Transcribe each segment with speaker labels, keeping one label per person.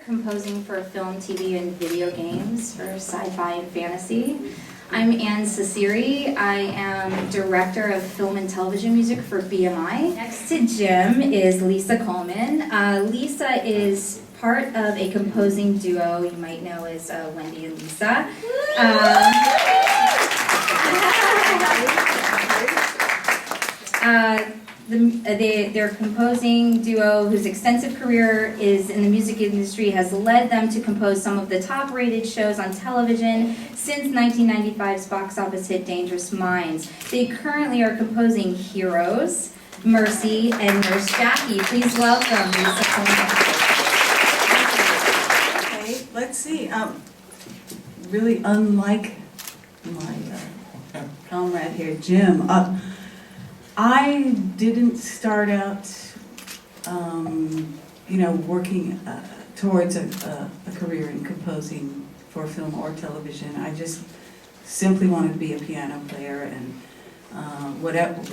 Speaker 1: composing for film, TV, and video games for sci-fi and fantasy. I'm Anne Cesiri. I am Director of Film and Television Music for BMI. Next to Jim is Lisa Coleman. Lisa is part of a composing duo you might know as Wendy and Lisa. Their composing duo, whose extensive career is in the music industry, has led them to compose some of the top-rated shows on television since 1995's box office hit Dangerous Minds. They currently are composing Heroes, Mercy, and Nurse Jackie. Please welcome Lisa Coleman.
Speaker 2: Okay, let's see. Really unlike my comrade here, Jim. I didn't start out, working towards a career in composing for film or television. I just simply wanted to be a piano player, and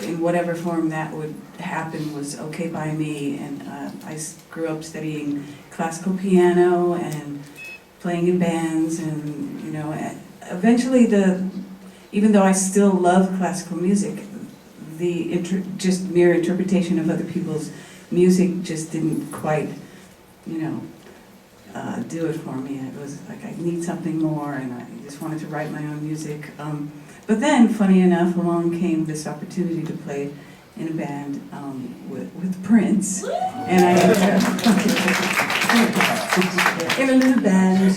Speaker 2: in whatever form that would happen was okay by me. And I grew up studying classical piano and playing in bands, and eventually even though I still love classical music, the just mere interpretation of other people's music just didn't quite, do it for me. It was like I need something more, and I just wanted to write my own music. But then, funny enough, along came this opportunity to play in a band with Prince, and I in a little band.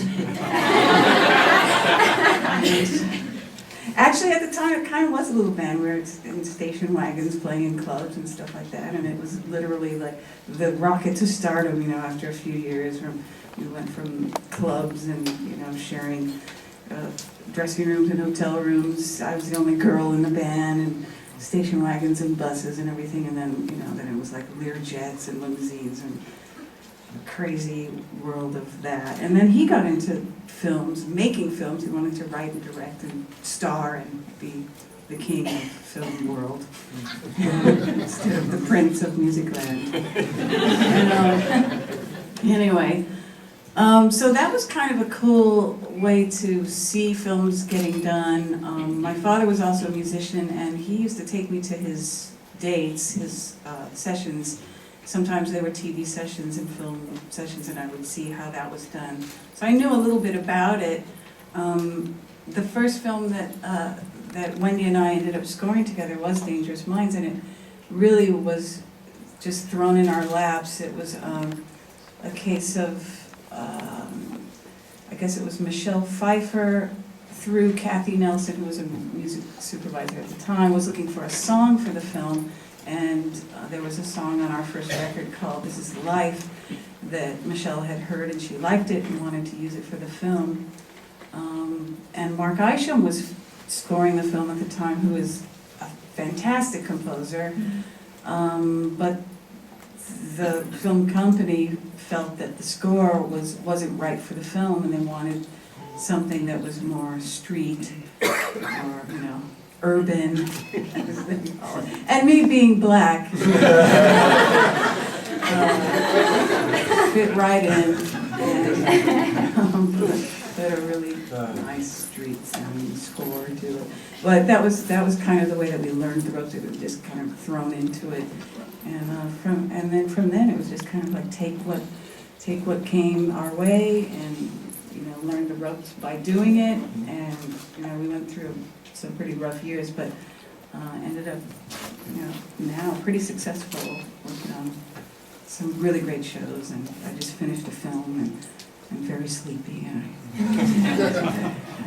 Speaker 2: Actually, at the time, it kind of was a little band. We were in station wagons playing in clubs and stuff like that, and it was literally like the rocket to stardom, after a few years. We went from clubs and, sharing dressing rooms and hotel rooms. I was the only girl in the band, and station wagons and buses and everything, and then, then it was like Learjets and limousines and crazy world of that. And then he got into films, making films. He wanted to write and direct and star and be the king of film world instead of the prince of Musicland. Anyway, so that was kind of a cool way to see films getting done. My father was also a musician, and he used to take me to his dates, his sessions. Sometimes they were TV sessions and film sessions, and I would see how that was done. So I knew a little bit about it. The first film that Wendy and I ended up scoring together was Dangerous Minds, and it really was just thrown in our laps. It was a case of, I guess it was Michelle Pfeiffer through Kathy Nelson, who was a music supervisor at the time, was looking for a song for the film. And there was a song on our first record called This Is Life that Michelle had heard, and she liked it and wanted to use it for the film. And Mark Isham was scoring the film at the time, who is a fantastic composer. But the film company felt that the score wasn't right for the film, and they wanted something that was more street or, urban, and me being black fit right in, and had a really nice street sounding score to it. But that was kind of the way that we learned the ropes. It was just kind of thrown into it, and then from then it was just kind of like take what came our way, and learn the ropes by doing it. And we went through some pretty rough years, but ended up, now pretty successful, working on some really great shows. And I just finished a film, and I'm very sleepy.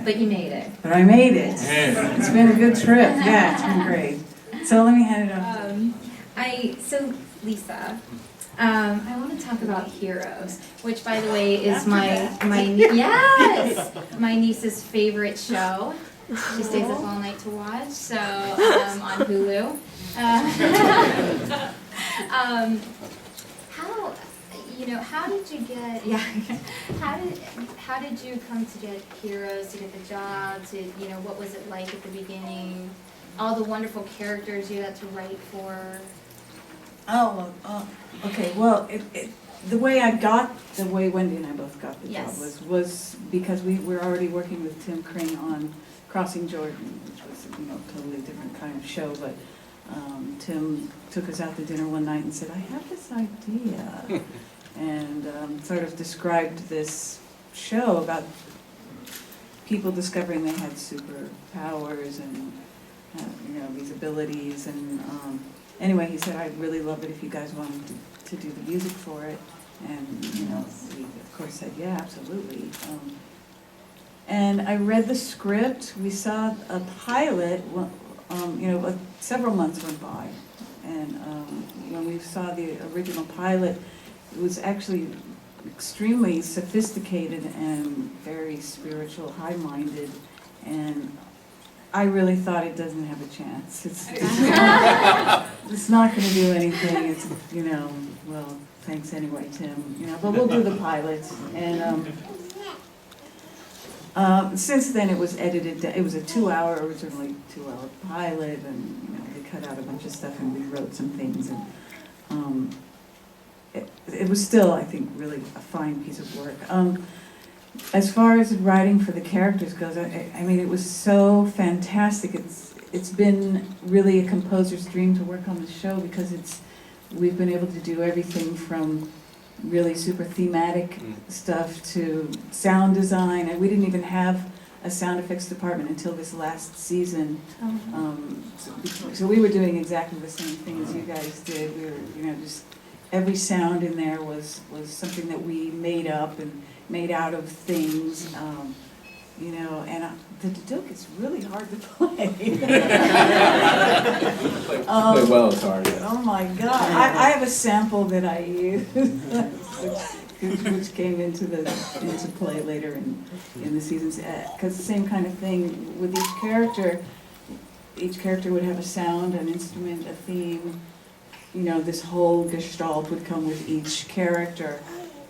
Speaker 1: But you made it.
Speaker 2: But I made it. It's been a good trip. Yeah, it's been great. So let me hand it off.
Speaker 1: So Lisa, I want to talk about Heroes, which, by the way, is my niece's favorite show. She stays up all night to watch, so on Hulu. How did you get? Yeah. How did you come to get Heroes, to get the job? What was it like at the beginning? All the wonderful characters you had to write for.
Speaker 2: Okay. Well, the way Wendy and I both got the job
Speaker 1: Yes.
Speaker 2: was because we were already working with Tim Crane on Crossing Jordan, which was, totally different kind of show, but Tim took us out to dinner one night and said, I have this idea, and sort of described this show about people discovering they had superpowers and these abilities, and anyway, he said, I'd really love it if you guys wanted to do the music for it, and we of course said, yeah, absolutely. And I read the script. We saw a pilot. Several months went by, and when we saw the original pilot, it was actually extremely sophisticated and very spiritual, high-minded, and I really thought it doesn't have a chance. It's not going to do anything. It's, well, thanks anyway, Tim. But we'll do the pilot. And since then, it was edited. It was a originally 2-hour pilot, and they cut out a bunch of stuff and rewrote some things. And it was still, I think, really a fine piece of work. As far as writing for the characters goes, I mean, it was so fantastic. It's been really a composer's dream to work on the show because we've been able to do everything from really super thematic stuff to sound design, and we didn't even have a sound effects department until this last season. So we were doing exactly the same thing as you guys did. We were, just every sound in there was something that we made up and made out of things, and the duduk is really hard to play.
Speaker 3: Play well, it's hard. Yeah.
Speaker 2: Oh my God! I have a sample that I use, which came into play later in the seasons, because the same kind of thing with each character. Each character would have a sound, an instrument, a theme. This whole gestalt would come with each character.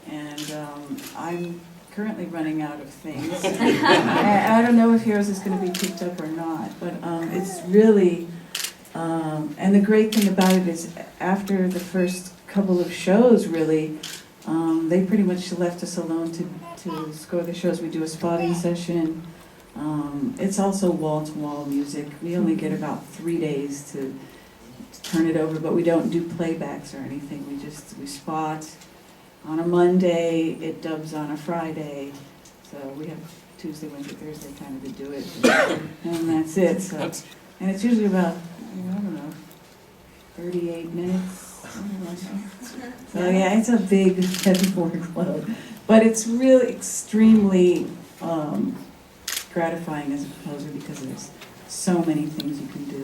Speaker 2: And I'm currently running out of things. I don't know if Heroes is going to be picked up or not, but it's really, and the great thing about it is after the first couple of shows, really, they pretty much left us alone to score the shows. We do a spotting session. It's also wall-to-wall music. We only get about 3 days to turn it over, but we don't do playbacks or anything. We spot. On a Monday, it dubs on a Friday, so we have Tuesday, Wednesday, Thursday kind of to do it, and that's it. So, and it's usually about, 38 minutes. So yeah, it's a big, heavy workload, but it's really extremely gratifying as a composer because there's so many things you can do.